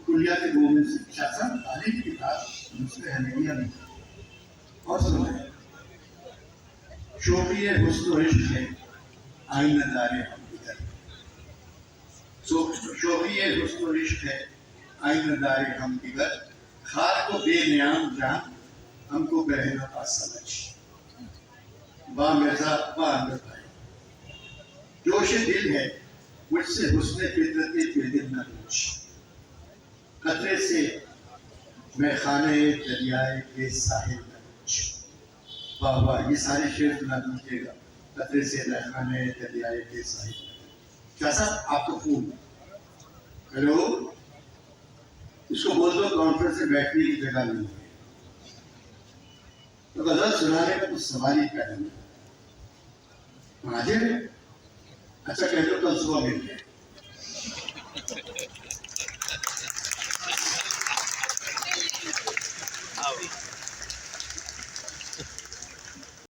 کلیات مومن سے شاہ صاحب تعلیم کی بات مسئلہ حمیدیہ میں اور سنیں شوقی حسن و عشق ہے آئینہ دار ہم دیگر شوقی حسن و عشق ہے آئینہ دار ہم دیگر خار کو بے نیام جان ہم کو بہنا کا سمجھ با مرزا با اندر بھائی جوش دل ہے مجھ سے حسن فطرت پہ دل نہ پوچھ قطرے سے میں خانے دریائے کے ساحل نہ پوچھ واہ واہ یہ سارے شعر سنا دیجیے گا قطرے سے میں خانے دریائے کے ساحل کیا صاحب آپ کو فون ہیلو اس کو بول دو کانفرنس میں بیٹھنے کی جگہ نہیں ہے تو غزل سنانے کا کچھ سوال ہی پیدا نہیں حاضر ہے اچھا کہہ دو کل صبح مل گئے